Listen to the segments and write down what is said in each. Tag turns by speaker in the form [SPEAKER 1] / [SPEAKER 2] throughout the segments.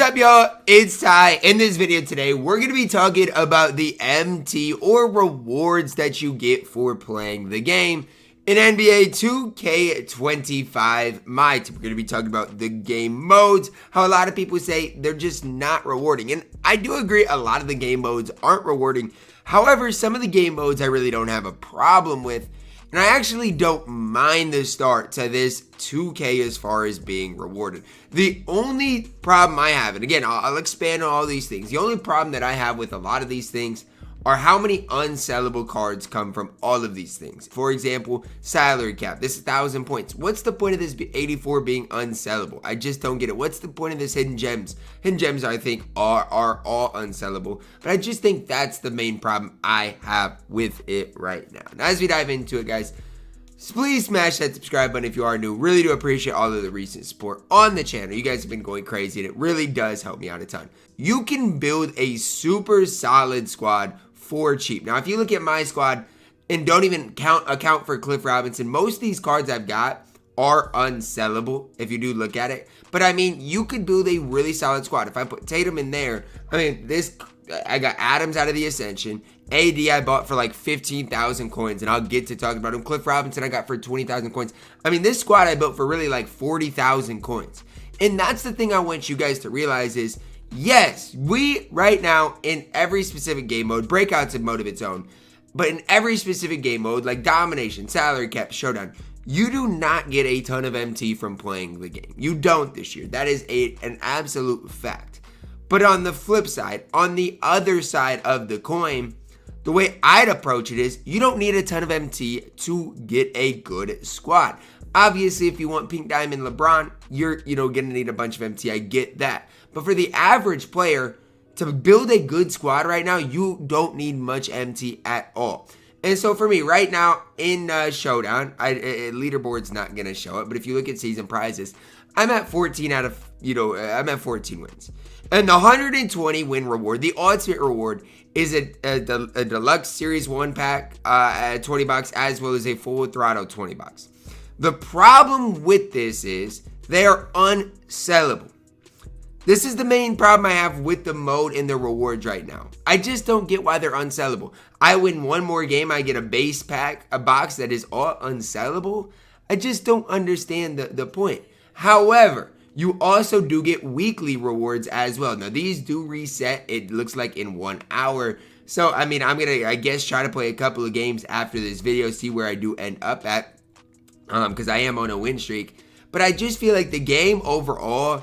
[SPEAKER 1] up, y'all? It's Ty. In this video today, we're going to be talking about the MT or rewards that you get for playing the game in NBA 2K25 MyTEAM. We're going to be talking about the game modes, how a lot of people say they're just not rewarding. And I do agree a lot of the game modes aren't rewarding. However, some of the game modes I really don't have a problem with. And I actually don't mind the start to this 2K as far as being rewarded. The only problem I have, and again, I'll expand on all these things. The only problem that I have with a lot of these things are how many unsellable cards come from all of these things. For example, salary cap. This is 1,000 points. What's the point of this 84 being unsellable? I just don't get it. What's the point of this hidden gems? Hidden gems, I think, are all unsellable. But I just think that's the main problem I have with it right now. Now, as we dive into it, guys, please smash that subscribe button if you are new. Really do appreciate all of the recent support on the channel. You guys have been going crazy, and it really does help me out a ton. You can build a super solid squad for cheap. Now, if you look at my squad and don't even account for Cliff Robinson, most of these cards I've got are unsellable if you do look at it. But I mean, you could build a really solid squad. If I put Tatum in there, I mean, I got Adams out of the Ascension. AD I bought for like 15,000 coins, and I'll get to talking about him. Cliff Robinson I got for 20,000 coins. I mean, this squad I built for really like 40,000 coins. And that's the thing I want you guys to realize is, yes, we right now in every specific game mode, breakout's a mode of its own, but in every specific game mode like Domination, Salary Cap, Showdown, you do not get a ton of MT from playing the game. You don't this year. That is an absolute fact. But on the flip side, on the other side of the coin, the way I'd approach it is you don't need a ton of MT to get a good squad. Obviously, if you want Pink Diamond LeBron, you're gonna need a bunch of MT. I get that. But for the average player, to build a good squad right now, you don't need much MT at all. And so for me, right now in Showdown, leaderboard's not gonna show it, but if you look at season prizes, I'm at 14 out of, I'm at 14 wins. And the 120 win reward, the ultimate reward, is a deluxe series 1 pack at $20, as well as a full throttle $20. The problem with this is they are unsellable. This is the main problem I have with the mode and the rewards right now. I just don't get why they're unsellable. I win one more game, I get a base pack, a box that is all unsellable. I just don't understand the point. However, you also do get weekly rewards as well. Now, these do reset, it looks like in 1 hour. So, I mean, I'm going to, I guess, try to play a couple of games after this video, see where I do end up at, because I am on a win streak. But I just feel like the game overall,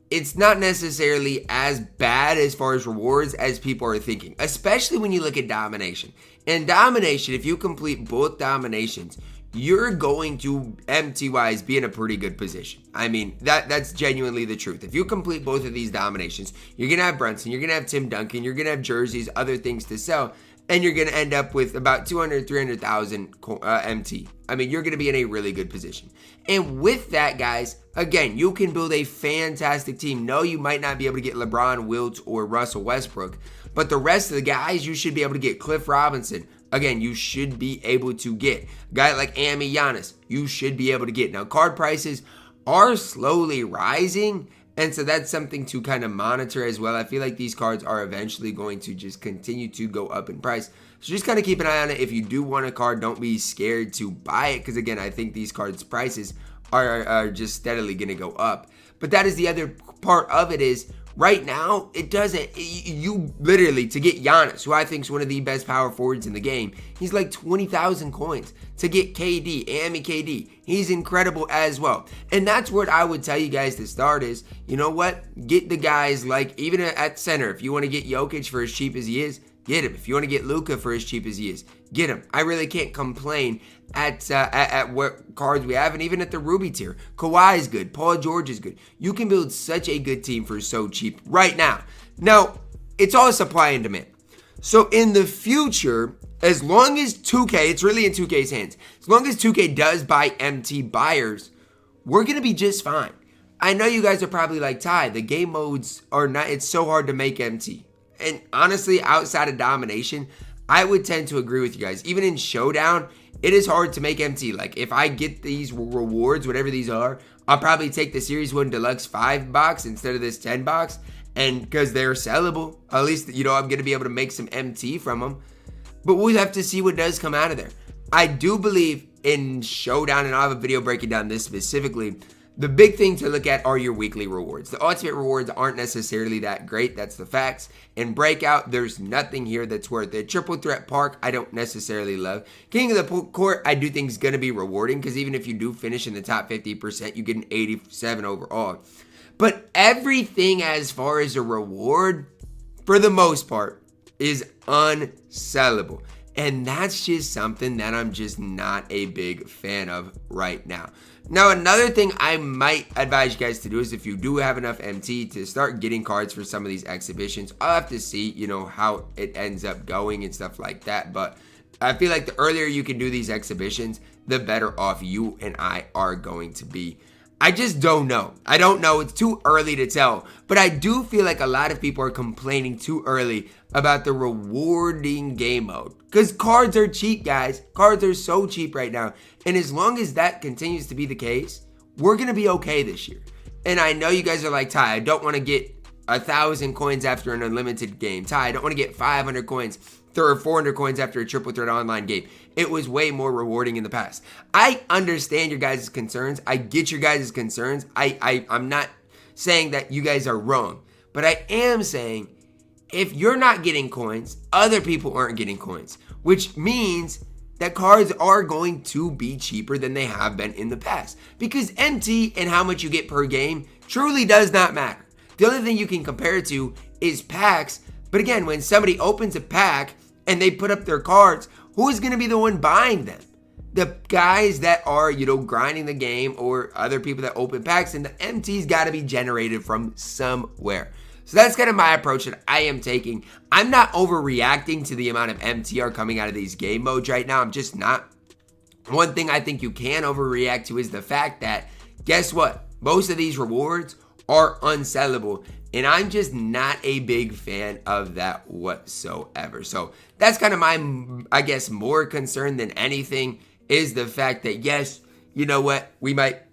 [SPEAKER 1] it's not necessarily as bad as far as rewards as people are thinking, especially when you look at Domination. In Domination, if you complete both Dominations, you're going to, MT-wise, be in a pretty good position. I mean, that's genuinely the truth. If you complete both of these Dominations, you're going to have Brunson, you're going to have Tim Duncan, you're going to have jerseys, other things to sell, and you're going to end up with about 200, 300,000 MT. I mean, you're going to be in a really good position. And with that, guys, again, you can build a fantastic team. No, you might not be able to get LeBron, Wilt, or Russell Westbrook, but the rest of the guys, you should be able to get. Cliff Robinson, again, you should be able to get. A guy like Ami Giannis, you should be able to get. Now, card prices are slowly rising, and so that's something to kind of monitor as well. I feel like these cards are eventually going to just continue to go up in price. So just kind of keep an eye on it. If you do want a card, don't be scared to buy it, because again, I think these cards' prices are just steadily going to go up. But that is the other part of it is, right now, it doesn't, you literally, to get Giannis, who I think is one of the best power forwards in the game, he's like 20,000 coins. To get KD, Ami KD, he's incredible as well. And that's what I would tell you guys to start is, you know what? Get the guys like, even at center, if you want to get Jokic for as cheap as he is, get him. If you want to get Luka for as cheap as he is, get him. I really can't complain at what cards we have, and even at the Ruby tier. Kawhi is good. Paul George is good. You can build such a good team for so cheap right now. Now, it's all supply and demand. So in the future, as long as 2K, it's really in 2K's hands, as long as 2K does buy MT buyers, we're going to be just fine. I know you guys are probably like, Ty, the game modes are not, it's so hard to make MT. And honestly, outside of Domination, I would tend to agree with you guys. Even in Showdown, it is hard to make MT. Like, if I get these rewards, whatever these are, I'll probably take the Series 1 Deluxe 5 box instead of this 10 box. And because they're sellable, at least, I'm going to be able to make some MT from them. But we'll have to see what does come out of there. I do believe in Showdown, and I'll have a video breaking down this specifically. The big thing to look at are your weekly rewards. The ultimate rewards aren't necessarily that great. That's the facts. In Breakout, there's nothing here that's worth it. Triple Threat Park, I don't necessarily love. King of the Court, I do think is going to be rewarding, because even if you do finish in the top 50%, you get an 87 overall. But everything as far as a reward, for the most part, is unsellable. And that's just something that I'm just not a big fan of right now. Now, another thing I might advise you guys to do is, if you do have enough MT, to start getting cards for some of these exhibitions. I'll have to see, how it ends up going and stuff like that. But I feel like the earlier you can do these exhibitions, the better off you and I are going to be. I just don't know. I don't know. It's too early to tell. But I do feel like a lot of people are complaining too early about the rewarding game mode. Because cards are cheap, guys. Cards are so cheap right now. And as long as that continues to be the case, we're going to be okay this year. And I know you guys are like, Ty, I don't want to get 1,000 coins after an unlimited game. Ty, I don't want to get 500 coins or 400 coins after a triple threat online game. It was way more rewarding in the past. I understand your guys' concerns. I get your guys' concerns. I'm not saying that you guys are wrong. But I am saying, if you're not getting coins, other people aren't getting coins. Which means that cards are going to be cheaper than they have been in the past. Because MT and how much you get per game truly does not matter. The only thing you can compare it to is packs. But again, when somebody opens a pack and they put up their cards, who's going to be the one buying them? The guys that are, grinding the game, or other people that open packs, and the MT's got to be generated from somewhere. So that's kind of my approach that I am taking. I'm not overreacting to the amount of MTR coming out of these game modes right now. I'm just not. One thing I think you can overreact to is the fact that, guess what? Most of these rewards are unsellable. And I'm just not a big fan of that whatsoever. So that's kind of my, I guess, more concern than anything, is the fact that, yes, you know what, we might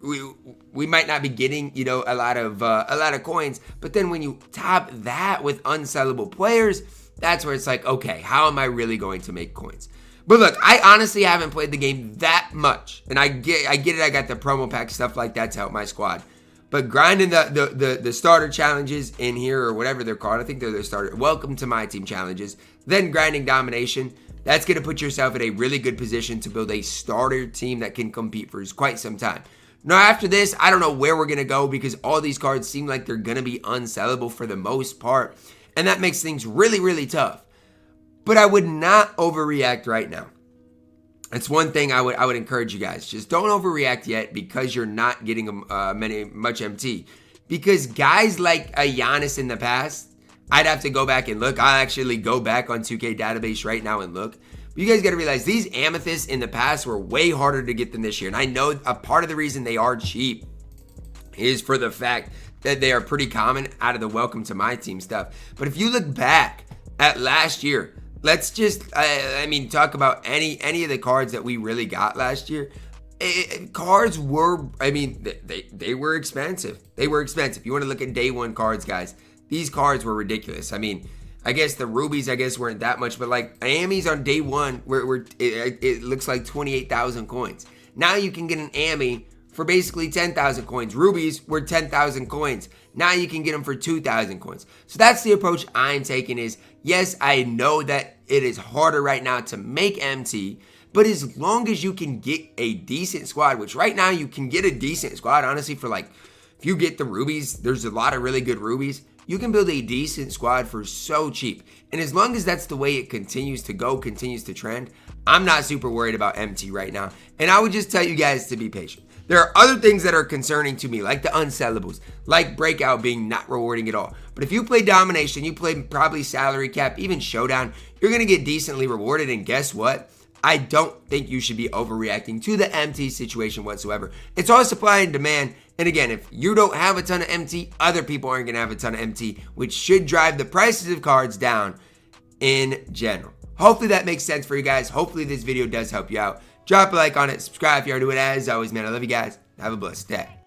[SPEAKER 1] not be getting, a lot of coins, but then when you top that with unsellable players, that's where it's like, okay, how am I really going to make coins? But look, I honestly haven't played the game that much, and I get it. I got the promo pack, stuff like that to help my squad. But grinding the starter challenges in here, or whatever they're called, I think they're the starter, welcome to my team challenges, then grinding domination, that's going to put yourself in a really good position to build a starter team that can compete for quite some time. Now, after this, I don't know where we're going to go, because all these cards seem like they're going to be unsellable for the most part, and that makes things really, really tough. But I would not overreact right now. That's one thing I would encourage you guys. Just don't overreact yet, because you're not getting much MT. Because guys like a Giannis in the past, I'd have to go back and look. I'll actually go back on 2K database right now and look. But you guys got to realize these amethysts in the past were way harder to get than this year. And I know a part of the reason they are cheap is for the fact that they are pretty common out of the welcome to my team stuff. But if you look back at last year, let's just, talk about any of the cards that we really got last year. Cards were, they were expensive. They were expensive. You want to look at day one cards, guys. These cards were ridiculous. I guess the rubies, weren't that much, but like Amis on day one, it looks like 28,000 coins. Now you can get an Ami for basically 10,000 coins. Rubies were 10,000 coins. Now you can get them for 2,000 coins. So that's the approach I'm taking is, yes, I know that it is harder right now to make MT, but as long as you can get a decent squad, which right now you can get a decent squad, honestly, for like, if you get the rubies, there's a lot of really good rubies. You can build a decent squad for so cheap. And as long as that's the way it continues to go, continues to trend, I'm not super worried about MT right now. And I would just tell you guys to be patient. There are other things that are concerning to me, like the unsellables, like Breakout being not rewarding at all. But if you play Domination, you play probably Salary Cap, even Showdown, you're going to get decently rewarded. And guess what? I don't think you should be overreacting to the MT situation whatsoever. It's all supply and demand. And again, if you don't have a ton of MT, other people aren't going to have a ton of MT, which should drive the prices of cards down in general. Hopefully that makes sense for you guys. Hopefully this video does help you out. Drop a like on it, subscribe if you already do it. As always, man, I love you guys. Have a blessed day.